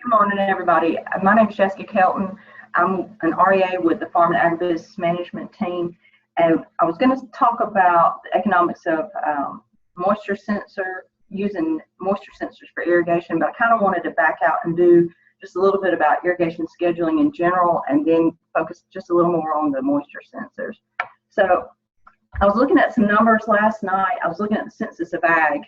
Good morning, everybody. My name is Jessica Kelton. I'm an REA with the Farm and Agribusiness Management team, and I was going to talk about the economics of moisture sensor, using moisture sensors for irrigation, but I kind of wanted to back out and do just a little bit about irrigation scheduling in general, and then focus just a little more on the moisture sensors. So I was looking at some numbers last night. I was looking at the Census of Ag,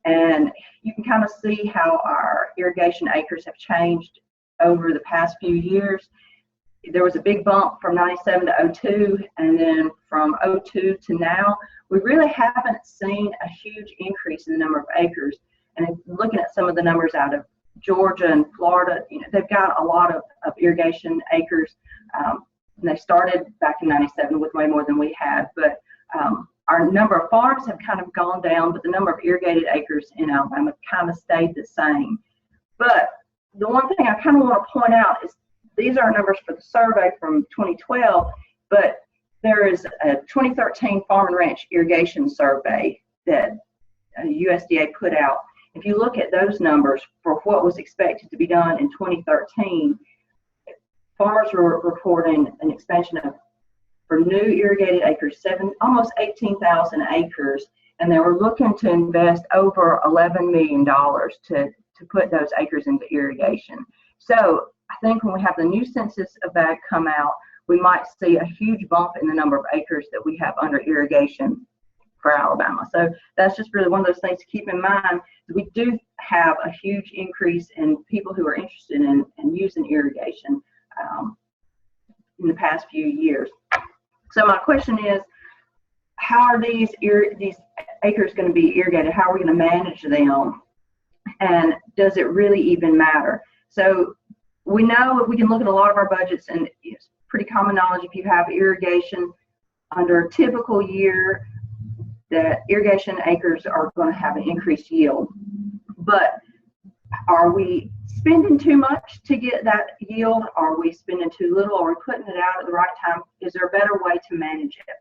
and you can kind of see how our irrigation acres have changed over the past few years. There was a big bump from 97 to 02, and then from 02 to now, we really haven't seen a huge increase in the number of acres. And looking at some of the numbers out of Georgia and Florida, they've got a lot of irrigation acres. And they started back in 97 with way more than we had, but our number of farms have kind of gone down, but the number of irrigated acres in Alabama kind of stayed the same. But the one thing I kind of want to point out is these are numbers for the survey from 2012, but there is a 2013 Farm and Ranch Irrigation Survey that USDA put out. If you look at those numbers for what was expected to be done in 2013, farmers were reporting an expansion of, for new irrigated acres, almost 18,000 acres, and they were looking to invest over $11 million to put those acres into irrigation. So I think when we have the new Census of Ag come out, we might see a huge bump in the number of acres that we have under irrigation for Alabama. So that's just really one of those things to keep in mind. We do have a huge increase in people who are interested in using irrigation in the past few years. So my question is, how are these acres going to be irrigated? How are we going to manage them? And does it really even matter? So we know, we can look at a lot of our budgets, and it's pretty common knowledge if you have irrigation under a typical year that irrigation acres are going to have an increased yield. But are we spending too much to get that yield? Are we spending too little? Are we putting it out at the right time? Is there a better way to manage it?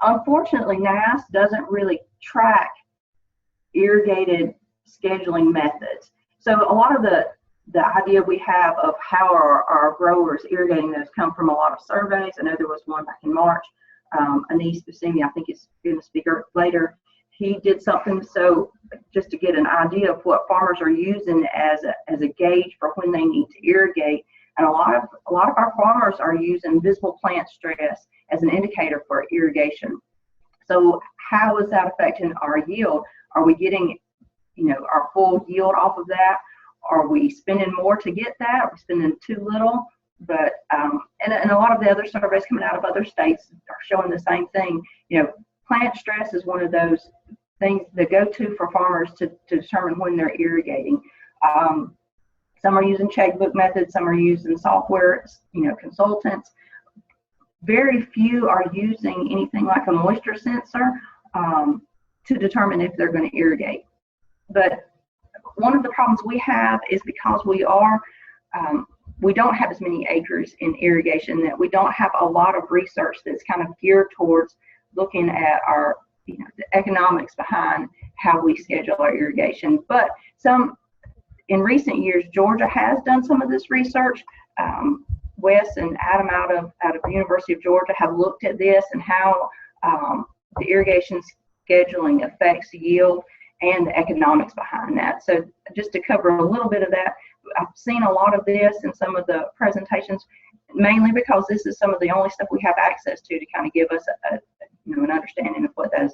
Unfortunately, NASS doesn't really track irrigated scheduling methods. So a lot of the idea we have of how our growers irrigating those come from a lot of surveys. I know there was one back in March. Anis Busimi, I think is going to speak later. He did something so just to get an idea of what farmers are using as a gauge for when they need to irrigate. And a lot of our farmers are using visible plant stress as an indicator for irrigation. So how is that affecting our yield? Are we getting, our full yield off of that? Are we spending more to get that? Are we spending too little? But and a lot of the other surveys coming out of other states are showing the same thing. Plant stress is one of those things that go to for farmers to determine when they're irrigating. Some are using checkbook methods, some are using software, consultants. Very few are using anything like a moisture sensor to determine if they're going to irrigate. But one of the problems we have is because we don't have as many acres in irrigation, that we don't have a lot of research that's kind of geared towards looking at our, the economics behind how we schedule our irrigation. But in recent years, Georgia has done some of this research. Wes and Adam out of the University of Georgia have looked at this and how the irrigation scheduling affects yield and the economics behind that. So just to cover a little bit of that, I've seen a lot of this in some of the presentations, mainly because this is some of the only stuff we have access to kind of give us an understanding of what those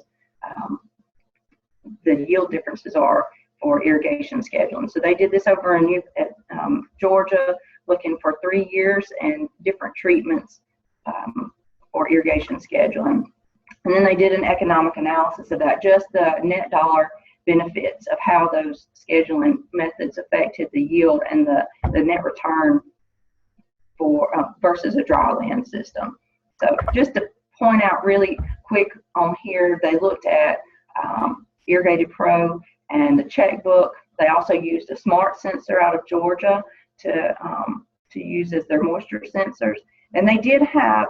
the yield differences are for irrigation scheduling. So they did this over in Georgia, looking for 3 years and different treatments for irrigation scheduling. And then they did an economic analysis of that, just the net dollar benefits of how those scheduling methods affected the yield and the net return for versus a dry land system. So just to point out really quick on here, they looked at Irrigated Pro and the checkbook. They also used a smart sensor out of Georgia to use as their moisture sensors. And they did have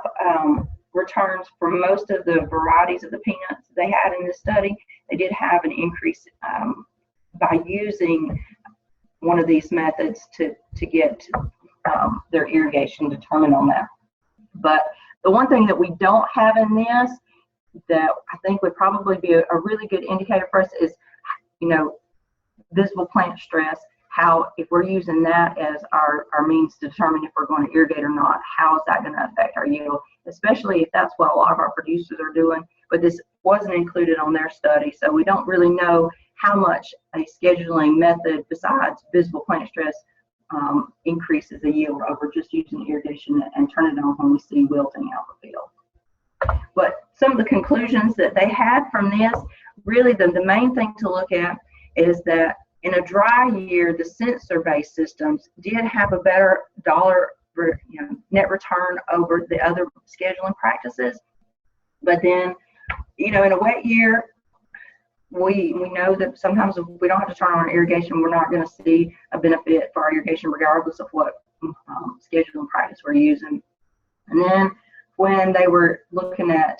returns for most of the varieties of the peanuts they had in this study. They did have an increase by using one of these methods to get their irrigation determined on that. But the one thing that we don't have in this that I think would probably be a really good indicator for us is, visible plant stress. How, if we're using that as our means to determine if we're going to irrigate or not, how is that going to affect our yield, especially if that's what a lot of our producers are doing. But this wasn't included on their study, so we don't really know how much a scheduling method besides visible plant stress increases the yield over just using irrigation and turning it on when we see wilting out the field. But some of the conclusions that they had from this, really the main thing to look at is that in a dry year, the sensor-based systems did have a better dollar net return over the other scheduling practices. But then, in a wet year, we know that sometimes if we don't have to turn on irrigation, we're not going to see a benefit for our irrigation regardless of what scheduling practice we're using. And then when they were looking at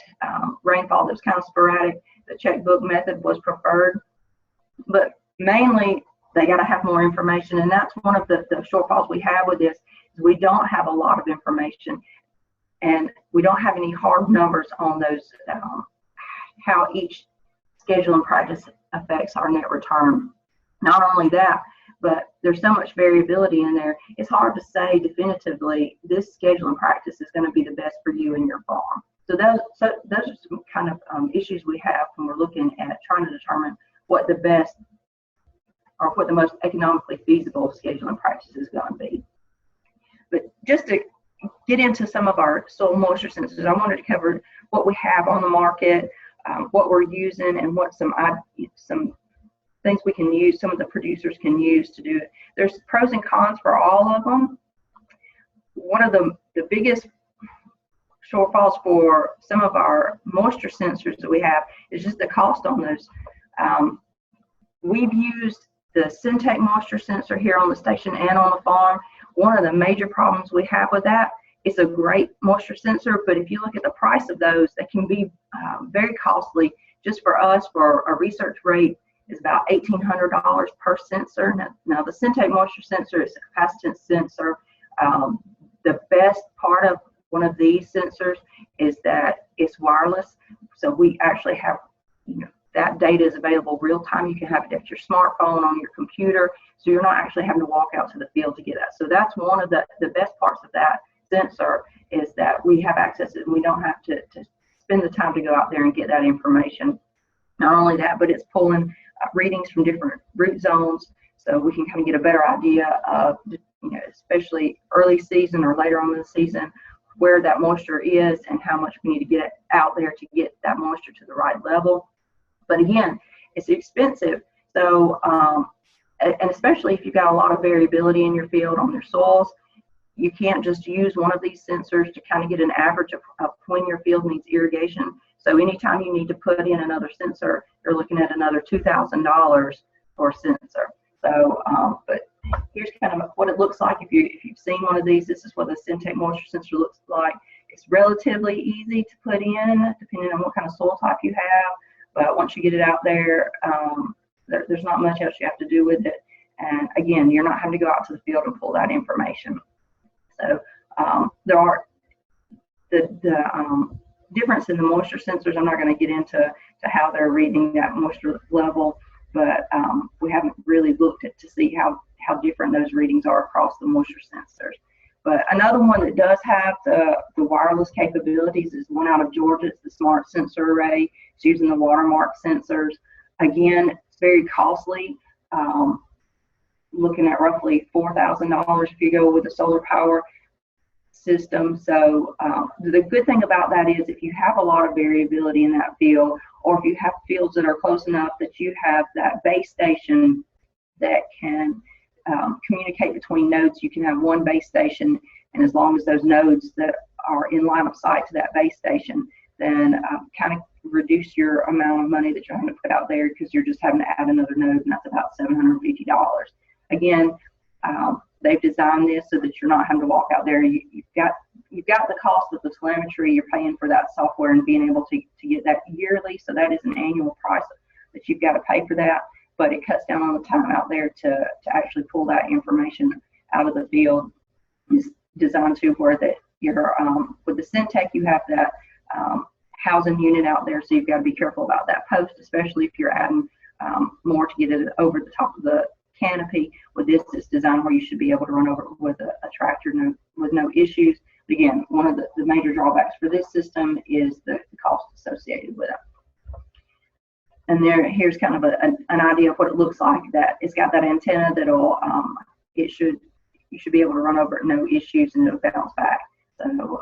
rainfall that was kind of sporadic, the checkbook method was preferred. But mainly, they got to have more information, and that's one of the shortfalls we have with this. Is we don't have a lot of information, and we don't have any hard numbers on those, how each scheduling practice affects our net return. Not only that, but there's so much variability in there. It's hard to say definitively this scheduling practice is going to be the best for you and your farm. So those are some kind of issues we have when we're looking at trying to determine what the best or what the most economically feasible scheduling practice is going to be. But just to get into some of our soil moisture sensors, I wanted to cover what we have on the market, what we're using, and what some things we can use, some of the producers can use to do it. There's pros and cons for all of them. One of the biggest shortfalls for some of our moisture sensors that we have is just the cost on those. We've used the Syntec moisture sensor here on the station and on the farm. One of the major problems we have with that, it's a great moisture sensor, but if you look at the price of those, they can be very costly. Just for us, for a research rate, is about $1,800 per sensor. Now the Syntec moisture sensor is a capacitance sensor. The best part of one of these sensors is that it's wireless. So we actually have, that data is available real time. You can have it at your smartphone, on your computer, so you're not actually having to walk out to the field to get that. So that's one of the best parts of that sensor, is that we have access and we don't have to spend the time to go out there and get that information. Not only that, but it's pulling readings from different root zones, so we can kind of get a better idea of, especially early season or later on in the season, where that moisture is and how much we need to get out there to get that moisture to the right level. But again, it's expensive. So, and especially if you've got a lot of variability in your field on your soils, you can't just use one of these sensors to kind of get an average of when your field needs irrigation. So anytime you need to put in another sensor, you're looking at another $2,000 for a sensor. So, but here's kind of what it looks like if you've seen one of these. This is what the Syntec moisture sensor looks like. It's relatively easy to put in, depending on what kind of soil type you have. But once you get it out there, there's not much else you have to do with it. And again, you're not having to go out to the field and pull that information. So there are the difference in the moisture sensors. I'm not going to get into how they're reading that moisture level, but we haven't really looked at to see how different those readings are across the moisture sensors. But another one that does have the wireless capabilities is one out of Georgia. It's the Smart Sensor Array. It's using the watermark sensors. Again, it's very costly. Looking at roughly $4,000 if you go with a solar power system. So the good thing about that is if you have a lot of variability in that field, or if you have fields that are close enough that you have that base station that can communicate between nodes, you can have one base station, and as long as those nodes that are in line of sight to that base station, then kind of reduce your amount of money that you're having to put out there, because you're just having to add another node, and that's about $750. Again, they've designed this so that you're not having to walk out there. You've got the cost of the telemetry. You're paying for that software and being able to get that yearly. So that is an annual price that you've got to pay for that. but it cuts down on the time out there to actually pull that information out of the field. It's designed to where that you're, with the Syntech, you have that housing unit out there, so you've got to be careful about that post, especially if you're adding more to get it over the top of the canopy. With this, it's designed where you should be able to run over with a tractor with no issues. But again, one of the major drawbacks for this system is the cost associated with it. And here's kind of an idea of what it looks like. That it's got that antenna that'll you should be able to run over it, no issues, and it'll bounce back. So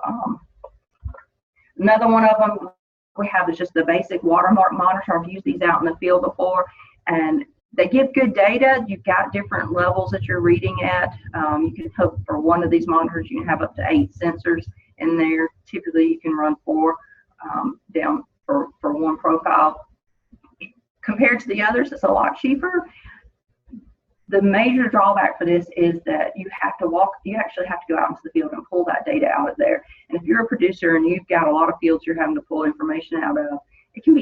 another one of them we have is just the basic watermark monitor. I've used these out in the field before, and they give good data. You've got different levels that you're reading at. You can hook for one of these monitors, you can have up to 8 sensors in there. Typically, you can run 4 down for one profile. Compared to the others, it's a lot cheaper. The major drawback for this is that you actually have to go out into the field and pull that data out of there. And if you're a producer and you've got a lot of fields you're having to pull information out of, it can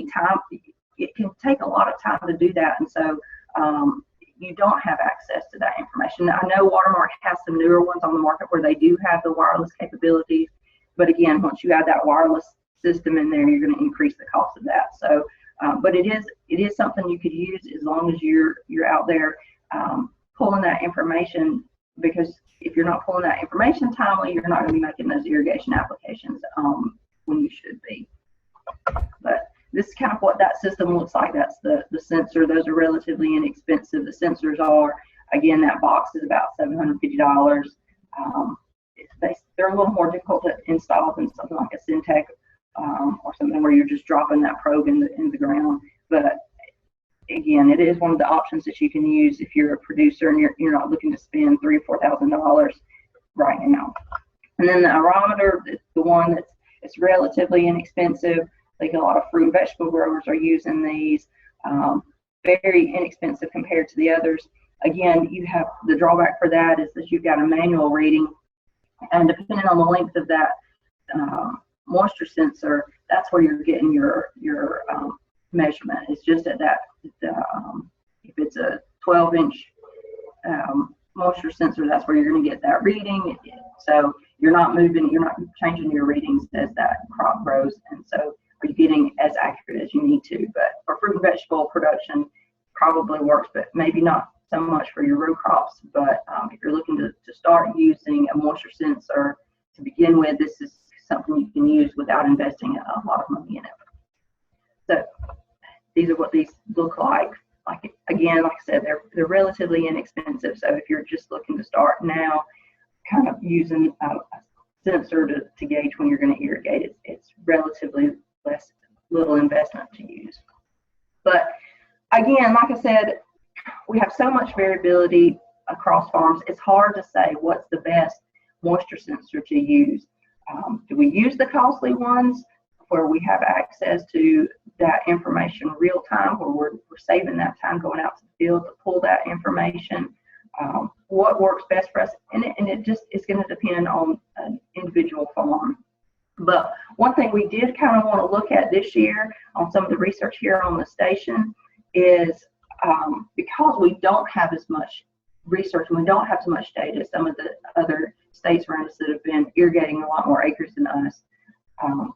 take a lot of time to do that. And so you don't have access to that information. Now, I know Watermark has some newer ones on the market where they do have the wireless capabilities, but again, once you add that wireless system in there, you're going to increase the cost of that. So, but it is something you could use as long as you're out there pulling that information, because if you're not pulling that information timely, you're not going to be making those irrigation applications when you should be. But this is kind of what that system looks like. That's the sensor. Those are relatively inexpensive. The sensors are, again, that box is about $750. They're a little more difficult to install than something like a Syntech or something where you're just dropping that probe in the ground. But again, it is one of the options that you can use if you're a producer and you're not looking to spend $3,000 or $4,000 right now. And then the aerometer, the one it's relatively inexpensive. Like a lot of fruit and vegetable growers are using these. Very inexpensive compared to the others. Again, you have the drawback for that is that you've got a manual reading, and depending on the length of that moisture sensor, that's where you're getting your measurement. It's just at that if it's a 12-inch moisture sensor, that's where you're going to get that reading. So you're not changing your readings as that crop grows, and so you're getting as accurate as you need to. But for fruit and vegetable production, probably works, but maybe not so much for your row crops. But if you're looking to start using a moisture sensor to begin with, this is something you can use without investing a lot of money in it. So these are what these look like. Again, like I said, they're relatively inexpensive. So if you're just looking to start now, kind of using a sensor to gauge when you're going to irrigate, it's relatively little investment to use. But again, like I said, we have so much variability across farms. It's hard to say what's the best moisture sensor to use. Do we use the costly ones where we have access to that information real time, where we're saving that time going out to the field to pull that information? What works best for us? And it just is going to depend on an individual farm. But one thing we did kind of want to look at this year on some of the research here on the station is because we don't have as much research and we don't have so much data, some of the other states around us that have been irrigating a lot more acres than us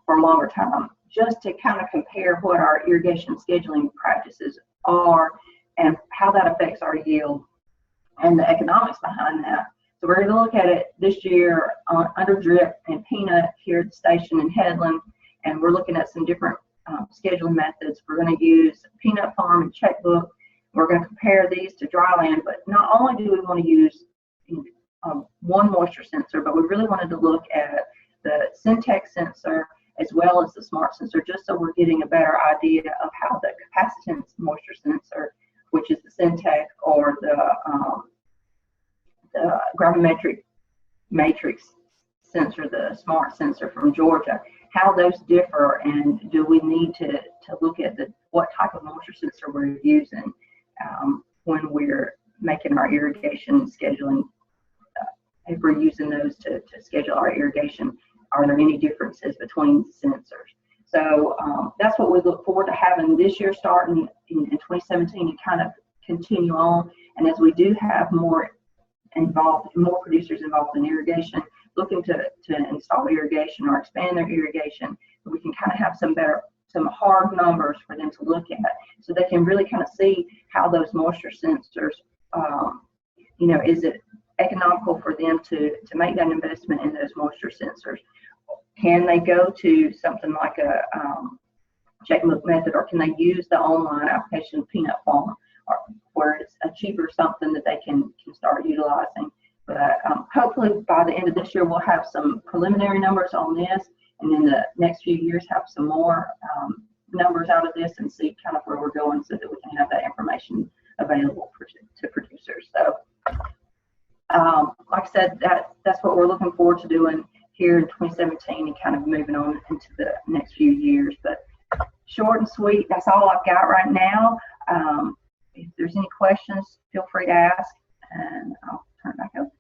for a longer time, just to kind of compare what our irrigation scheduling practices are and how that affects our yield and the economics behind that. So we're going to look at it this year under drip and peanut here at the station in Headland, and we're looking at some different scheduling methods. We're going to use peanut farm and checkbook. We're going to compare these to dryland, but not only do we want to use one moisture sensor, but we really wanted to look at the Syntech sensor as well as the smart sensor, just so we're getting a better idea of how the capacitance moisture sensor, which is the Syntech, or the gravimetric matrix sensor, the smart sensor from Georgia, how those differ, and do we need to look at what type of moisture sensor we're using when we're making our irrigation scheduling. If we're using those to schedule our irrigation, are there any differences between sensors? So that's what we look forward to having this year starting in 2017, and kind of continue on. And as we do have more producers involved in irrigation, looking to install irrigation or expand their irrigation, we can kind of have some hard numbers for them to look at, so they can really kind of see how those moisture sensors, is it economical for them to make that investment in those moisture sensors? Can they go to something like a checkbook method, or can they use the online application Peanut Farm, or where it's a cheaper something that they can start utilizing? But hopefully by the end of this year, we'll have some preliminary numbers on this, and in the next few years have some more numbers out of this and see kind of where we're going, so that we can have that information available to producers. So like I said, that's what we're looking forward to doing here in 2017 and kind of moving on into the next few years. But short and sweet, that's all I've got right now. If there's any questions, feel free to ask, and I'll turn it back over.